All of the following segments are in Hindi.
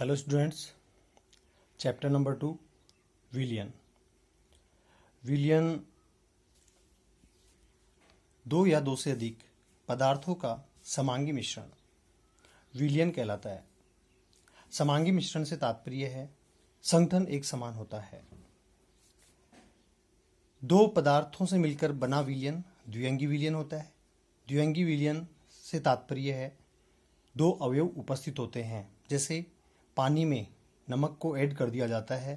हेलो स्टूडेंट्स, चैप्टर नंबर 2 विलयन। विलयन दो या दो से अधिक पदार्थों का समांगी मिश्रण विलयन कहलाता है। समांगी मिश्रण से तात्पर्य है संगठन एक समान होता है। दो पदार्थों से मिलकर बना विलयन द्विअंगी विलयन होता है। द्विअंगी विलयन से तात्पर्य है दो अवयव उपस्थित होते हैं, जैसे पानी में नमक को ऐड कर दिया जाता है,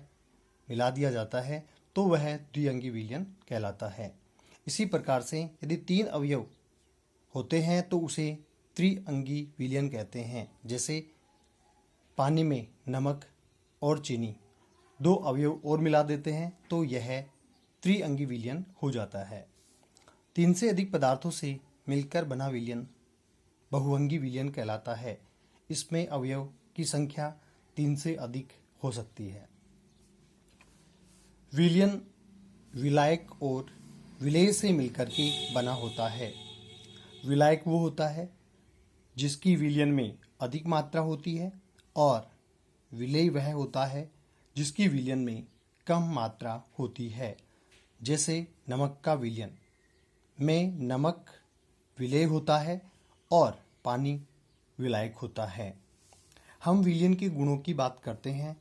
मिला दिया जाता है, तो वह द्विअंगी विलयन कहलाता है। इसी प्रकार से यदि तीन अवयव होते हैं तो उसे त्रिअंगी विलयन कहते हैं। जैसे पानी में नमक और चीनी दो अवयव और मिला देते हैं तो यह त्रिअंगी विलयन हो जाता है। तीन से अधिक पदार्थों से मिलकर बना विलयन बहुअंगी विलयन कहलाता है। इसमें अवयव की संख्या तीन से अधिक हो सकती है। विलयन विलायक और विलेय से मिलकर के बना होता है। विलायक वो होता है जिसकी विलयन में अधिक मात्रा होती है और विलेय वह होता है जिसकी विलयन में कम मात्रा होती है। जैसे नमक का विलयन में नमक विलेय होता है और पानी विलायक होता है। हम विलयन के गुणों की बात करते हैं।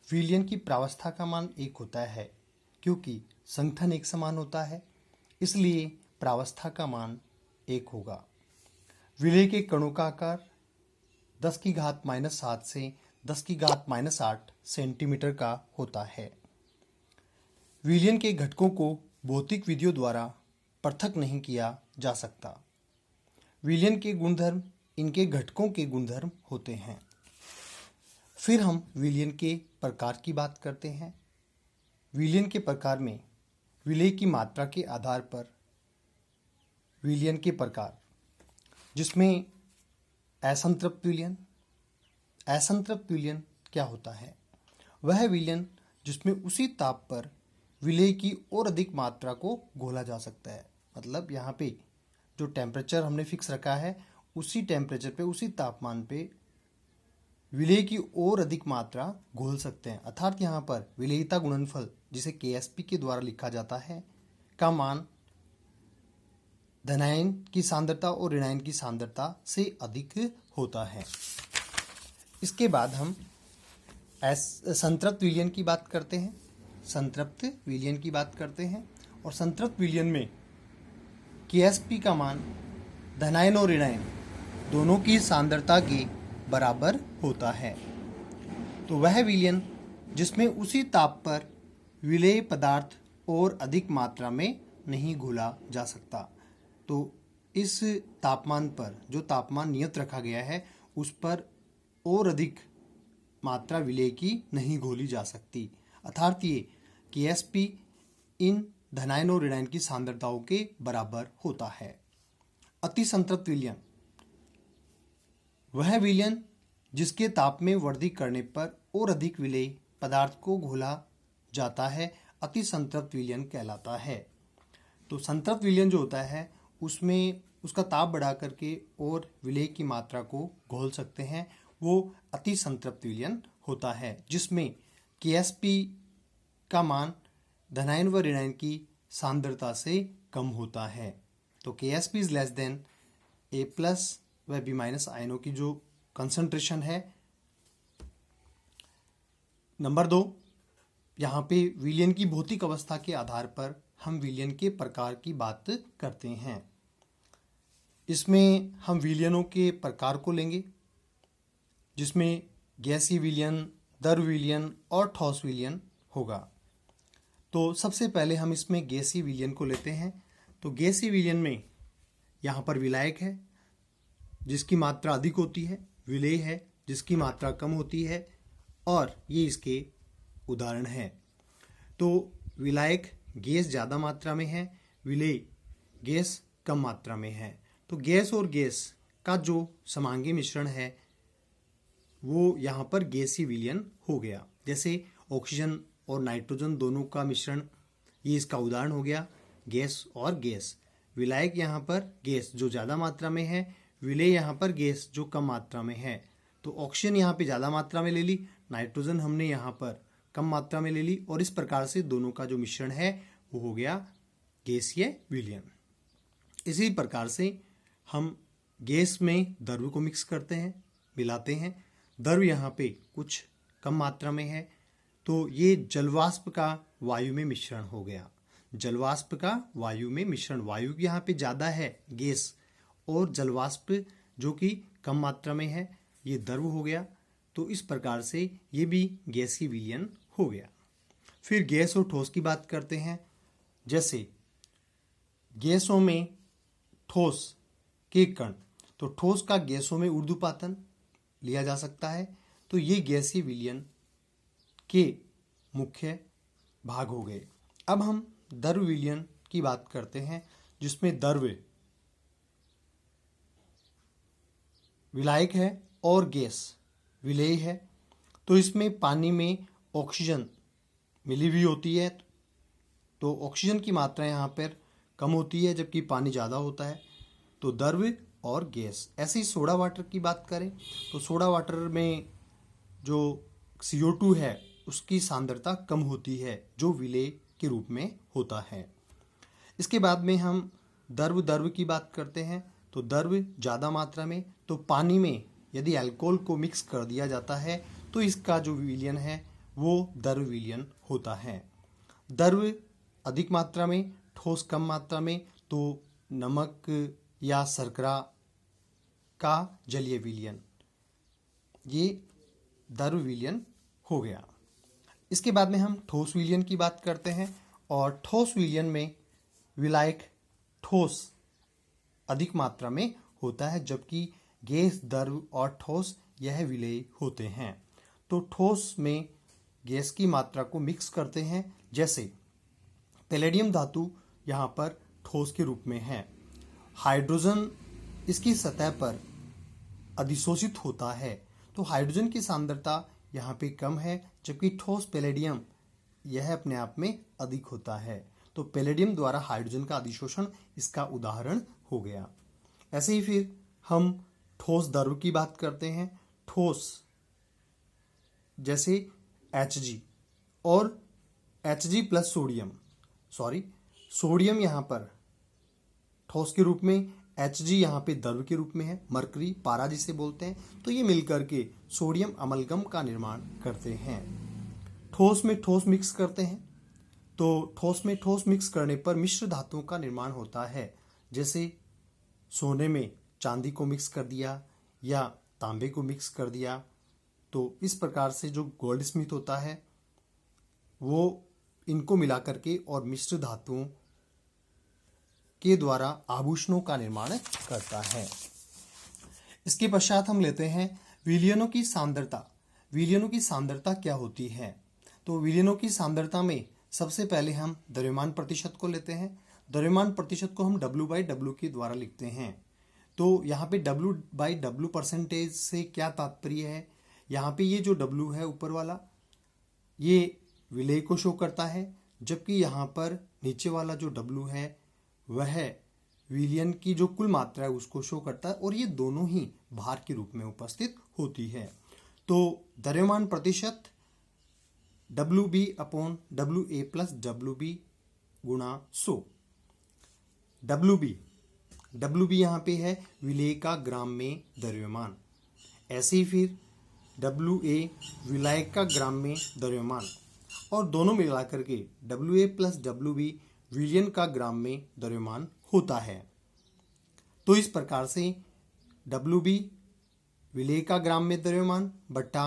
विलयन की प्रावस्था का मान एक होता है, क्योंकि संगठन एक समान होता है, इसलिए प्रावस्था का मान एक होगा। विलेय के कणों का आकार 10⁻⁷ से 10⁻8 सेंटीमीटर का होता है। विलयन के घटकों को भौतिक विधियों द्वारा पृथक नहीं किया जा सकता। विलयन के गुणधर्म इनके घटकों के गुणधर्म होते हैं। फिर हम विलयन के प्रकार की बात करते हैं। विलयन के प्रकार में विलेय की मात्रा के आधार पर विलयन के प्रकार, जिसमें असंतृप्त विलयन। असंतृप्त विलयन क्या होता है? वह विलयन जिसमें उसी ताप पर विलेय की और अधिक मात्रा को घोला जा सकता है। मतलब यहाँ पे जो टेम्परेचर हमने फिक्स रखा है, उसी टेम्परेचर पे, उसी तापमान पे विलेय की और अधिक मात्रा घोल सकते हैं। अर्थात यहाँ पर विलेयता गुणनफल, जिसे KSP के द्वारा लिखा जाता है, का मान धनायन की सांद्रता और ऋणायन की सांद्रता से अधिक होता है। इसके बाद हम संतृप्त विलयन की बात करते हैं। संतृप्त विलयन की बात करते हैं और संतृप्त विलयन में KSP का मान धनायन और ऋणायन दोनों की सांद्रता के बराबर होता है। तो वह विलयन जिसमें उसी ताप पर विलेय पदार्थ और अधिक मात्रा में नहीं घोला जा सकता। तो इस तापमान पर, जो तापमान नियत रखा गया है, उस पर और अधिक मात्रा विलेय की नहीं घोली जा सकती। अर्थात ये KSP इन धनायन और ऋणायन की सांद्रताओं के बराबर होता है। अति संतृप्त विलयन वह विलयन जिसके ताप में वृद्धि करने पर और अधिक विलेय पदार्थ को घोला जाता है, अति संतृप्त विलयन कहलाता है। तो संतृप्त विलयन जो होता है उसमें उसका ताप बढ़ा करके और विलेय की मात्रा को घोल सकते हैं, वो अति संतृप्त विलयन होता है, जिसमें KSP का मान धनायन व ऋणायन की सांद्रता से कम होता है। तो KSP is less than A+ व B- आयनों की जो कंसंट्रेशन है। नंबर 2, यहाँ पे विलयन की भौतिक अवस्था के आधार पर हम विलयन के प्रकार की बात करते हैं। इसमें हम विलयनों के प्रकार को लेंगे, जिसमें गैसीय विलयन, द्रव विलयन और ठोस विलयन होगा। तो सबसे पहले हम इसमें गैसीय विलयन को लेते हैं। तो गैसीय विलयन में यहाँ पर विलायक है जिसकी मात्रा अधिक होती है, विलेय है जिसकी मात्रा कम होती है, और ये इसके उदाहरण हैं। तो विलायक गैस ज़्यादा मात्रा में है, विलेय गैस कम मात्रा में है। तो गैस और गैस का जो समांगी मिश्रण है वो यहाँ पर गैसीय विलयन हो गया। जैसे ऑक्सीजन और नाइट्रोजन दोनों का मिश्रण, ये इसका उदाहरण हो गया, गैस और गैस। विलायक यहाँ पर गैस जो ज़्यादा मात्रा में है, विलेय यहाँ पर गैस जो कम मात्रा में है। तो ऑक्सीजन यहाँ पे ज़्यादा मात्रा में ले ली, नाइट्रोजन हमने यहाँ पर कम मात्रा में ले ली, और इस प्रकार से दोनों का जो मिश्रण है वो हो गया गैसीय विलयन। इसी प्रकार से हम गैस में द्रव को मिक्स करते हैं, मिलाते हैं। द्रव यहाँ पे कुछ कम मात्रा में है, तो ये जलवाष्प का वायु में मिश्रण हो गया। जलवाष्प का वायु में मिश्रण, वायु यहाँ पे ज़्यादा है गैस, और जलवाष्प जो कि कम मात्रा में है, ये द्रव हो गया। तो इस प्रकार से ये भी गैसीय विलयन हो गया। फिर गैस और ठोस की बात करते हैं। जैसे गैसों में ठोस के कण, तो ठोस का गैसों में ऊर्ध्वपातन लिया जा सकता है। तो ये गैसीय विलयन के मुख्य भाग हो गए। अब हम द्रव विलयन की बात करते हैं, जिसमें द्रव विलायक है और गैस विलेय है। तो इसमें पानी में ऑक्सीजन मिली हुई होती है, तो ऑक्सीजन की मात्रा यहाँ पर कम होती है जबकि पानी ज़्यादा होता है। तो द्रव और गैस। ऐसे ही सोडा वाटर की बात करें तो सोडा वाटर में जो CO2 है उसकी सांद्रता कम होती है, जो विलेय के रूप में होता है। इसके बाद में हम द्रव की बात करते हैं। तो द्रव ज़्यादा मात्रा में, तो पानी में यदि अल्कोहल को मिक्स कर दिया जाता है तो इसका जो विलयन है वो द्रव विलयन होता है। द्रव अधिक मात्रा में, ठोस कम मात्रा में, तो नमक या शर्करा का जलीय विलयन, ये द्रव विलयन हो गया। इसके बाद में हम ठोस विलयन की बात करते हैं, और ठोस विलयन में विलायक ठोस अधिक मात्रा में होता है, जबकि गैस, द्रव और ठोस यह विलेय होते हैं। तो ठोस में गैस की मात्रा को मिक्स करते हैं। जैसे पैलेडियम धातु यहाँ पर ठोस के रूप में है। हाइड्रोजन इसकी सतह पर अधिशोषित होता है, तो हाइड्रोजन की सांद्रता यहाँ पे कम है, जबकि ठोस पैलेडियम यह अपने आप में अधिक होता है। तो पैलेडियम द्वारा हाइड्रोजन का अधिशोषण इसका उदाहरण हो गया। ऐसे ही फिर हम ठोस द्रव की बात करते हैं। ठोस जैसे Hg और Hg प्लस सोडियम यहाँ पर ठोस के रूप में, Hg यहाँ पे द्रव के रूप में है, मरकरी पारा जिसे बोलते हैं। तो ये मिलकर के सोडियम अमलगम का निर्माण करते हैं। ठोस में ठोस मिक्स करते हैं, तो ठोस में ठोस मिक्स करने पर मिश्र धातुओं का निर्माण होता है। जैसे सोने में चांदी को मिक्स कर दिया या तांबे को मिक्स कर दिया, तो इस प्रकार से जो गोल्ड स्मिथ होता है वो इनको मिला करके और मिश्र धातुओं के द्वारा आभूषणों का निर्माण करता है। इसके पश्चात हम लेते हैं विलयनों की सांद्रता। विलयनों की सांद्रता क्या होती है? तो विलयनों की सांद्रता में सबसे पहले हम द्रव्यमान प्रतिशत को लेते हैं। द्रव्यमान प्रतिशत को हम W/W के द्वारा लिखते हैं। तो यहाँ पे W/W परसेंटेज से क्या तात्पर्य है? यहाँ पे ये जो W है ऊपर वाला, ये विलेय को शो करता है, जबकि यहाँ पर नीचे वाला जो W है वह विलयन की जो कुल मात्रा है उसको शो करता है, और ये दोनों ही भार के रूप में उपस्थित होती है। तो द्रव्यमान प्रतिशत WB/WA प्लस WB गुणा 100। WB यहाँ पे है विलेय का ग्राम में द्रव्यमान। ऐसे ही फिर WA विलायक का ग्राम में द्रव्यमान, और दोनों मिला करके WA प्लस WB विलयन का ग्राम में द्रव्यमान होता है। तो इस प्रकार से WB विलेय का ग्राम में द्रव्यमान बट्टा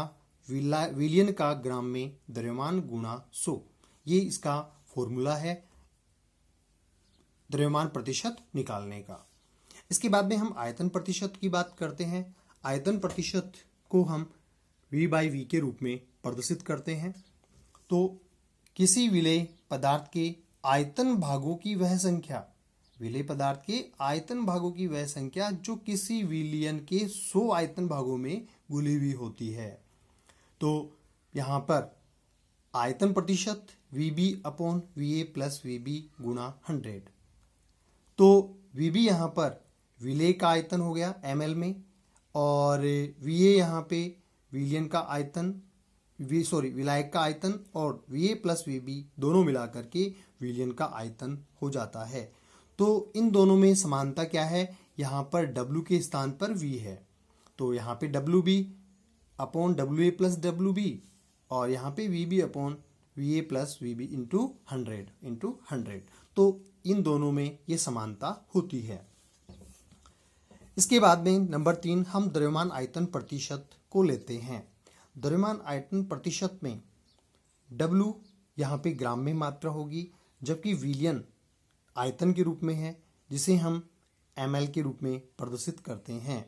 विलयन का ग्राम में द्रव्यमान गुणा 100, ये इसका फॉर्मूला है द्रव्यमान प्रतिशत निकालने का। इसके बाद में हम आयतन प्रतिशत की बात करते हैं। आयतन प्रतिशत को हम V/V के रूप में प्रदर्शित करते हैं। तो किसी विलेय पदार्थ के आयतन भागों की वह संख्या, विलेय पदार्थ के आयतन भागों की वह संख्या जो किसी विलयन के 100 आयतन भागों में घुली हुई होती है। तो यहाँ पर आयतन प्रतिशत VB/VA प्लस VB गुणा 100। तो VB यहाँ पर विलेय का आयतन हो गया ml में, और वीए यहाँ पे विलयन का आयतन विलायक का आयतन और वीए प्लस वीबी दोनों मिलाकर के विलयन का आयतन हो जाता है। तो इन दोनों में समानता क्या है, यहाँ पर W के स्थान पर V है, तो यहाँ पे WB upon WA plus WB और यहाँ पे VB upon VA plus VB into 100 तो इन दोनों में ये समानता होती है। इसके बाद में नंबर 3 हम द्रव्यमान आयतन प्रतिशत को लेते हैं। द्रव्यमान आयतन प्रतिशत में W यहाँ पे ग्राम में मात्रा होगी, जबकि विलयन आयतन के रूप में है जिसे हम ml के रूप में प्रदर्शित करते हैं।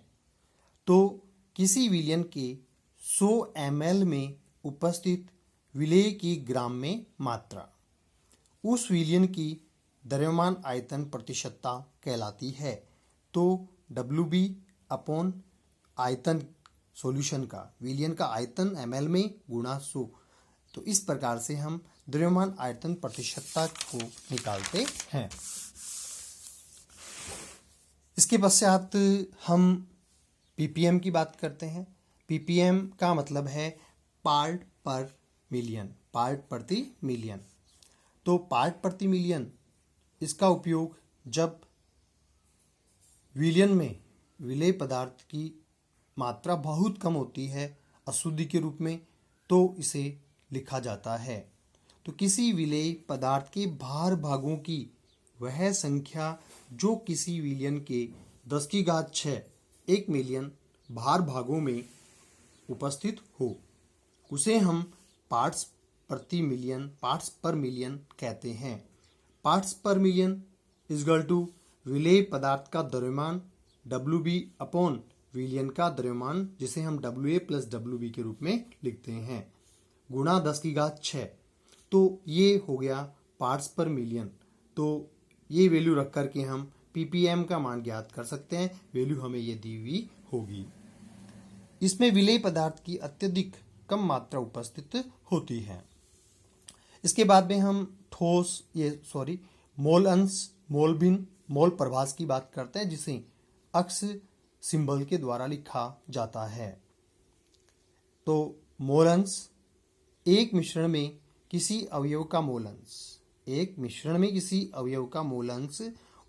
तो किसी विलयन के 100 ml में उपस्थित विलेय की ग्राम में मात्रा उस विलयन की द्रव्यमान आयतन प्रतिशतता कहलाती है। तो WB अपॉन आयतन सॉल्यूशन का विलयन का आयतन ml में गुणा 100, तो इस प्रकार से हम द्रव्यमान आयतन प्रतिशतता को निकालते हैं। इसके पश्चात हम ppm की बात करते हैं। ppm का मतलब है पार्ट पर मिलियन, पार्ट प्रति मिलियन। तो पार्ट प्रति मिलियन इसका उपयोग जब विलयन में विलेय पदार्थ की मात्रा बहुत कम होती है अशुद्धि के रूप में, तो इसे लिखा जाता है। तो किसी विलेय पदार्थ के भार भागों की वह संख्या जो किसी विलयन के 10⁶ 1 मिलियन भार भागों में उपस्थित हो, उसे हम पार्ट्स पर मिलियन कहते हैं। पार्ट्स पर मिलियन इक्वल टू विलेय पदार्थ का द्रव्यमान WB अपॉन विलयन का द्रव्यमान, जिसे हम WA प्लस WB के रूप में लिखते हैं, गुणा 10⁶। तो ये हो गया पार्ट्स पर मिलियन। तो ये वैल्यू रख करके हम ppm का मान ज्ञात कर सकते हैं। वैल्यू हमें ये दी हुई होगी। इसमें विलेय पदार्थ की अत्यधिक कम मात्रा उपस्थित होती है। इसके बाद में हम मोल अंश, मोल भिन्न, मोल प्रभास की बात करते हैं, जिसे अक्स सिंबल के द्वारा लिखा जाता है। तो मोल अंश एक मिश्रण में किसी अवयव का मोल अंश, एक मिश्रण में किसी अवयव का मोल अंश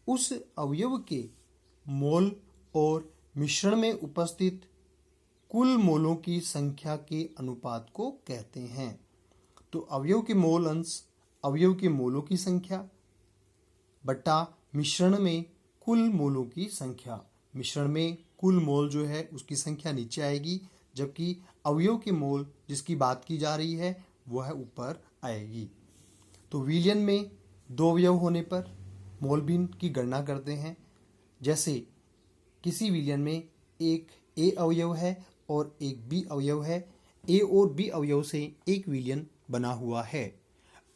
उस अवयव के मोल और मिश्रण में उपस्थित कुल मोलों की संख्या के अनुपात को कहते हैं। तो अवयव के मोल अंश अवयव के मोलों की संख्या बटा मिश्रण में कुल मोलों की संख्या। मिश्रण में कुल मोल जो है उसकी संख्या नीचे आएगी, जबकि अवयव के मोल जिसकी बात की जा रही है वह ऊपर आएगी। तो विलयन में 2 अवयव होने पर मोल भिन्न की गणना करते हैं। जैसे किसी विलयन में एक A अवयव है और एक B अवयव है। A और B अवयव से एक विलयन बना हुआ है।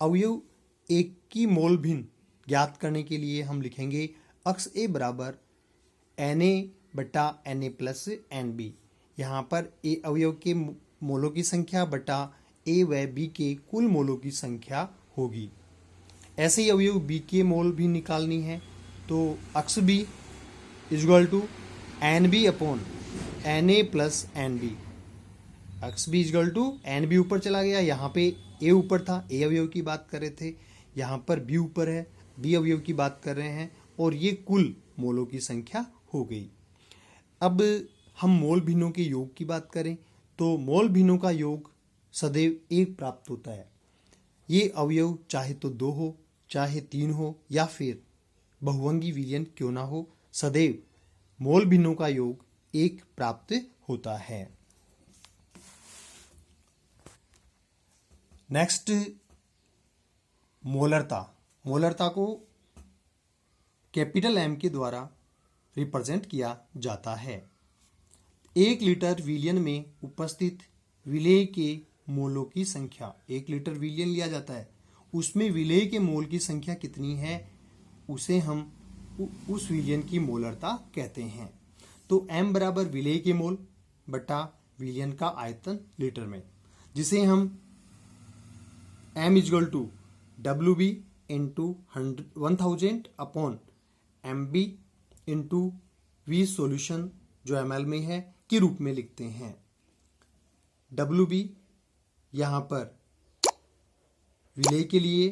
अवयव एक की मोल भिन्न ज्ञात करने के लिए हम लिखेंगे अक्स A बराबर Na बटा Na प्लस Nb। यहाँ पर A अवयव के मोलों की संख्या बटा A व B के कुल मोलों की संख्या होगी। ऐसे ही अवयव B के मोल भी निकालनी है, तो अक्स B equal to Nb upon Na plus Nb। अक्स B इक्वल टू Nb ऊपर चला गया, यहाँ पे A ऊपर था, A अवयव की बात कर रहे थे, यहाँ पर B ऊपर है, B अवयव की बात कर रहे हैं, और ये कुल मोलों की संख्या हो गई। अब हम मोल भिन्नों के योग की बात करें तो मोल भिन्नों का योग सदैव 1 प्राप्त होता है। ये अवयव चाहे तो 2 हो, चाहे 3 हो, या फिर बहुअंगी विलयन क्यों ना हो, सदैव मोल भिन्नों का योग 1 प्राप्त होता है। नेक्स्ट, मोलरता। मोलरता को कैपिटल M के द्वारा रिप्रेजेंट किया जाता है। 1 लीटर विलयन में उपस्थित विलेय के मोलों की संख्या, 1 लीटर विलयन लिया जाता है, उसमें विलेय के मोल की संख्या कितनी है उसे हम उस विलयन की मोलरता कहते हैं। तो M बराबर विलेय के मोल बटा विलयन का आयतन लीटर में, जिसे हम M equal to WB into 1000 upon MB into V solution जो ml में है, के रूप में लिखते हैं। WB यहाँ पर विलेय के लिए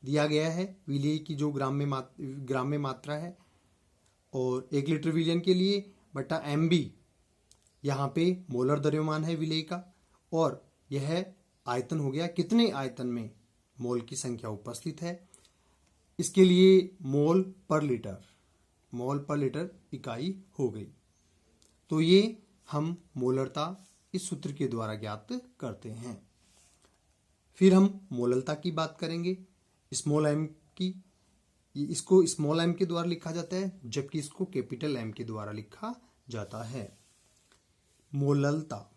दिया गया है, विलेय की जो ग्राम में मात्रा है, और 1 लीटर विलयन के लिए बटा MB यहाँ पे मोलर द्रव्यमान है विलेय का, और यह आयतन हो गया कितने आयतन में मोल की संख्या उपस्थित है। इसके लिए मोल पर लीटर इकाई हो गई। तो ये हम मोलरता इस सूत्र के द्वारा ज्ञात करते हैं। फिर हम मोललता की बात करेंगे, स्मॉल m की। इसको स्मॉल m के द्वारा लिखा जाता है, जबकि इसको कैपिटल M के द्वारा लिखा जाता है। मोललता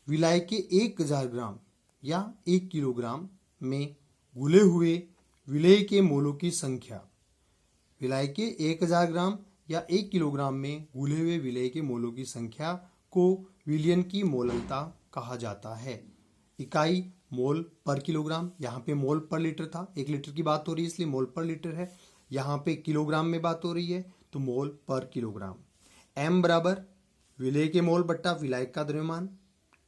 विलाय के 1000 ग्राम या 1 किलोग्राम में घुले हुए विलेय के मोलों की संख्या। विलाय के 1000 ग्राम या 1 किलोग्राम में घुले हुए विलेय के मोलों की संख्या को विलयन की मोललता कहा जाता है। इकाई मोल पर किलोग्राम, यहाँ पे मोल पर लीटर था, 1 लीटर की बात हो रही है इसलिए मोल पर लीटर है। यहाँ पे किलोग्राम में बात हो रही है तो मोल पर किलोग्राम। M बराबर विलेय के मोल बट्टा विलाय का द्रव्यमान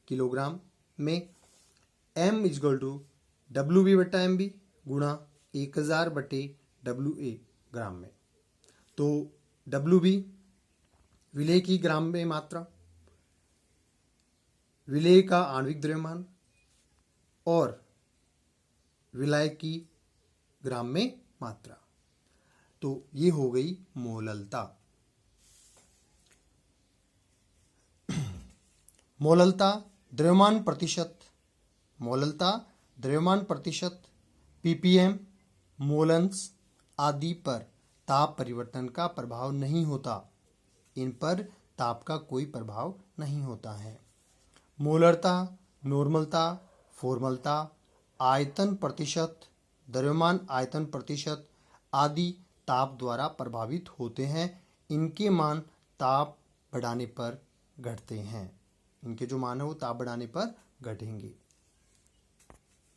किलोग्राम में। M इजगल टू WB बट्टा MB गुणा 1000 बटे WA ग्राम में। तो WB विलेय की ग्राम में मात्रा, विलेय का आणविक द्रव्यमान, और विलाय की ग्राम में मात्रा। तो ये हो गई मोललता। मोललता द्रव्यमान प्रतिशत ppm, मोलन्स आदि पर ताप परिवर्तन का प्रभाव नहीं होता। इन पर ताप का कोई प्रभाव नहीं होता है। मोलरता, नॉर्मलता, फॉर्मलता, आयतन प्रतिशत, द्रव्यमान आयतन प्रतिशत आदि ताप द्वारा प्रभावित होते हैं। इनके मान ताप बढ़ाने पर घटते हैं। इनके जो मान है वो ताप बढ़ाने पर घटेंगे।